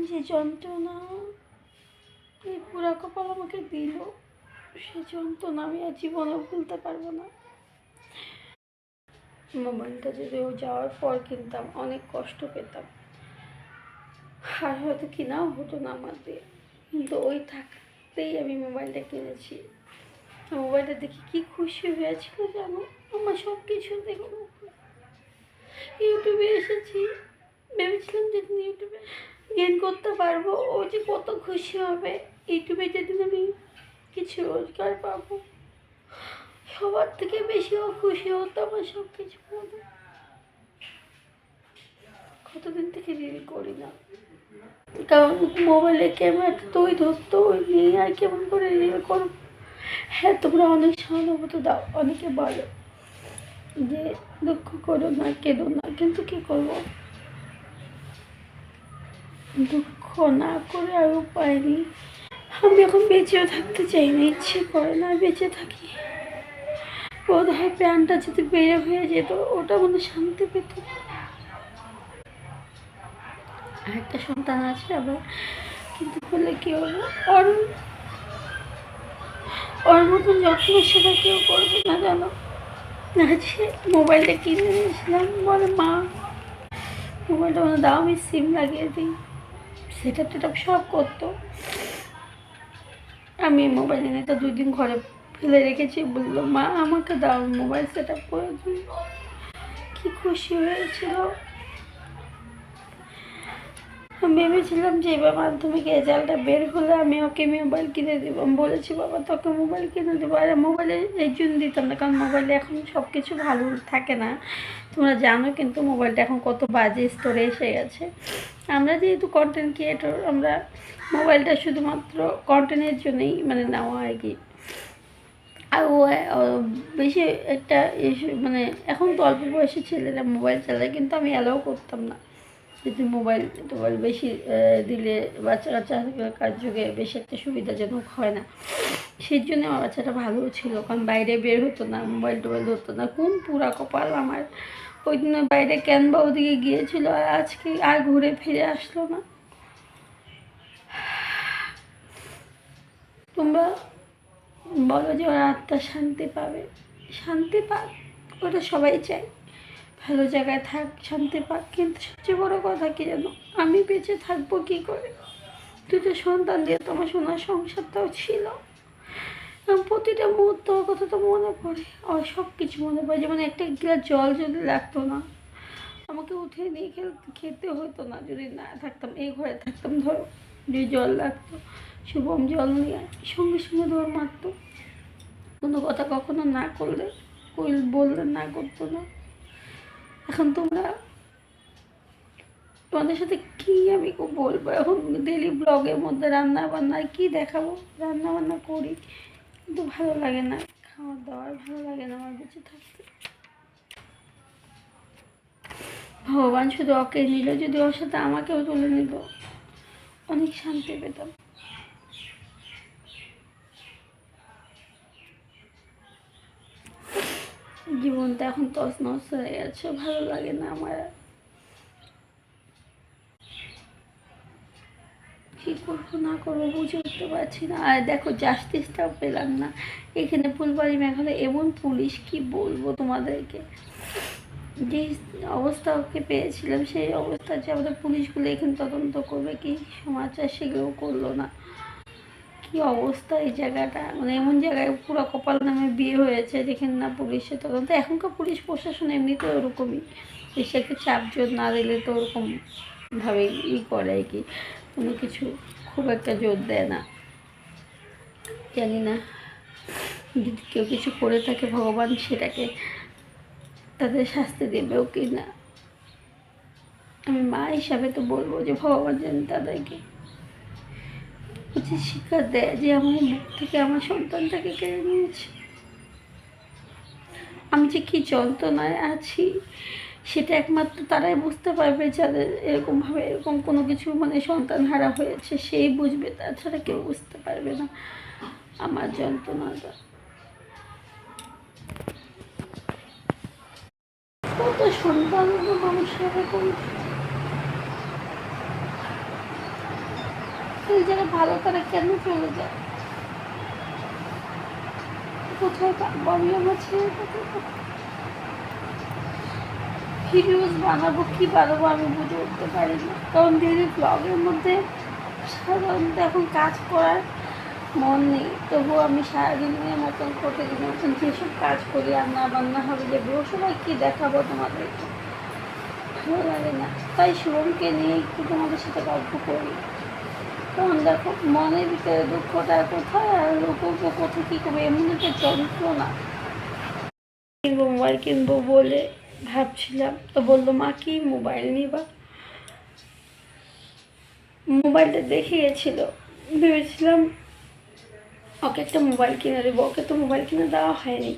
যে যন্ত্রণা এই পুরা কপাল আমাকে দিল, সে যন্ত্রণা আমি আর জীবনে ভুলতে পারবো না। মোবাইলটা যদি ও যাওয়ার পর কিনতাম অনেক কষ্ট পেতাম, আর হয়তো কেনাও হতো না আমার দিয়ে, কিন্তু ওই থাকতেই আমি মোবাইলটা কিনেছি। মোবাইলটা দেখে কি খুশি হয়েছিল জানো, আমার সব কিছু দেখো। ইউটিউবে এসেছি, ভেবেছিলাম যেদিন ইউটিউবে গেন করতে পারবো ও যে কত খুশি হবে। ইউটিউবে যেদিন আমি কিছু রোজগার পাবো, সবার থেকে বেশি ও খুশি হতো আমার সব কিছু মতো। কতদিন থেকে রিল করি না, কারণ মোবাইলের ক্যামেরাটা তো ওই ধরতো, ওই নিয়ে আর কেমন করে রিল করব। হ্যাঁ, তোমরা অনেক সহানুভূতি দাও, অনেকে বলো যে দুঃখ করো না, কেঁদো না, কিন্তু কি করবো, দুঃখ না করে আর উপায় নেই। আমি এখন বেঁচেও থাকতে চাই না, ইচ্ছে করে না বেঁচে থাকি। বোধ হয় প্রাণটা যদি বেড়ে হয়ে যেত, ওটা মনে শান্তি পেত। আরেকটা সন্তান আছে আবার, কিন্তু বলে কি হলো, ওর ওর মতন যত্ন সেটা কেউ করবে না জানো। আজকে মোবাইলটা কিনে নিয়েছিলাম, বলে মা মোবাইলটা মানে দাও, আমি সিম লাগিয়ে দিই। সেটা টেটা সব করতো। আমি মোবাইল এনে তো 2 দিন ঘরে ফেলে রেখেছি, বললো মা আমাকে দাও, মোবাইল সেট আপ করে দিই। কি খুশি হয়েছিল। আমি ভেবেছিলাম যে এবার মাধ্যমিক রেজাল্টটা বের হলে আমি ওকে মোবাইল কিনে দেবো। আমি বলেছি বাবা তোকে মোবাইল কিনে দেবো, আর মোবাইলে এই জন্য দিতাম না, কারণ মোবাইলে এখন সব কিছু ভালো থাকে না, তোমরা জানো। কিন্তু মোবাইলটা এখন কত বাজে স্তরে এসে গেছে। আমরা যেহেতু কন্টেন্ট ক্রিয়েটর, আমরা মোবাইলটা শুধুমাত্র কন্টেন্টের জন্যই মানে নেওয়া আর কি। আর ও বেশি একটা মানে এখন তো অল্প বয়সী ছেলেরা মোবাইল চালায়, কিন্তু আমি অ্যালাউ করতাম না। যদি মোবাইল বেশি দিলে বাচ্চা কাচ্চার যুগে বেশি একটা সুবিধাজনক হয় না। সেই জন্য আমার বাচ্চাটা ভালোও ছিল, কারণ বাইরে বের হতো না, মোবাইল টোবাইল ধরতো না। কোন পুরা কপাল আমার, ওই দিন বাইরে ক্যানবা ওদিকে গিয়েছিল, আর আজকে আর ঘুরে ফিরে আসলো না। তোমরা বলো যে ওর আত্মা শান্তি পাবে, শান্তি পাক, ওটা সবাই চায়, ভালো জায়গায় থাক, শান্তি পাক। কিন্তু সবচেয়ে বড় কথা কি জানো, আমি বেঁচে থাকবো কি করে? দুটো সন্তান দিয়ে তোমার সোনার সংসারটাও ছিল। প্রতিটা মুহূর্ত ওর কথা তো মনে পড়ে, আর সব কিছু মনে পড়ে। যেমন একটা গ্লাস জল যদি লাগতো না, আমাকে উঠে নিয়ে খেতে হতো না যদি না থাকতাম, এই ঘরে থাকতাম। ধরো যে জল লাগতো, শুভম জল নিয়ে সঙ্গে সঙ্গে দৌড় মারতো। কোনো কথা কখনো না করলে, বললে না করতো না। এখন তোমাদের সাথে কি আমি বলবো, এখন ডেলি ব্লগের মধ্যে রান্না বান্না কি দেখাবো, রান্না বান্না করি, কিন্তু ভালো লাগে না, খাওয়া দাওয়ার ভালো লাগে না আমার বেঁচে থাকতে। ভগবান শুধু ওকে নিল, যদি ওর সাথে আমাকেও তুলে নিল, অনেক শান্তি পেতাম। জীবনটা এখন তছনছ হয়ে গেছে, ভালো লাগে না আমার। কী করবো না করবো বুঝে উঠতে পারছি না। আর দেখো জাস্টিসটাও পেলাম না। এখানে ফুলবাড়ি মেঘালয় এমন পুলিশ, কি বলবো তোমাদেরকে, যে অবস্থা ওকে পেয়েছিলাম সেই অবস্থা, যে আমাদের পুলিশগুলো এখানে তদন্ত করবে কি সমাচার, সেগুলোও করলো না। কি অবস্থা এই জায়গাটা, মানে এমন জায়গায় পুরো কপাল নামে বিয়ে হয়েছে যেখানে না পুলিশের তদন্ত। এখনকার পুলিশ প্রশাসন এমনিতে ওরকমই, বেশি একটা চাপ জোর না দিলে তো ওরকম ভাবে করে আর কি, কোনো কিছু খুব একটা জোর দেয় না। জানি না যদি কেউ কিছু করে থাকে, ভগবান সেটাকে তাদের শাস্তি দেবেও কি না। আমি মা হিসাবে তো বলবো যে ভগবান যেন তাদেরকে উচিত শিক্ষা দেয়, যে আমার বুক থেকে আমার সন্তানটাকে কেড়ে নিয়েছে। আমি যে কী যন্ত্রণায় আছি সেটা একমাত্র তারাই বুঝতে পারবে, যাদের এরকমভাবে এরকম কোনো কিছু মানে সন্তান হারা হয়েছে, সেই বুঝবে, তাছাড়া কেউ বুঝতে পারবে না আমার যন্ত্রণাটা। কত সন্তান মানুষ এরকম, যারা ভালো তারা কেন চলে যায়? কোথায় পাবো আমি আমার ছেলেটাকে? ভিডিওস বানাবো কি বানাবো আমি বুঝে উঠতে পারি না, কারণ ডেইলি ব্লগের মধ্যে সাধারণত এখন কাজ করার মন নেই। তবুও আমি সারাদিনের মতন প্রতিদিনের মতন যেসব কাজ করি, রান্না বান্না হবে যে সময় কী দেখাবো তোমাদেরকে, ভালো লাগে না। তাই শুভমকে নিয়ে একটু তোমাদের সাথে গল্প করি। তখন দেখো মনের ভিতরে দুঃখটা কোথায় আর করবো কোথায়, কী করবো, এমন একটা যন্ত্রণা। কিনবো মোবাইল কিনবো বলে ভাবছিলাম, তো বললো মা কি মোবাইল নিবা? মোবাইলটা দেখে গেছিল, ভেবেছিলাম ওকে একটা মোবাইল কিনে দেবো, ওকে তো মোবাইল কিনে দেওয়া হয়নি।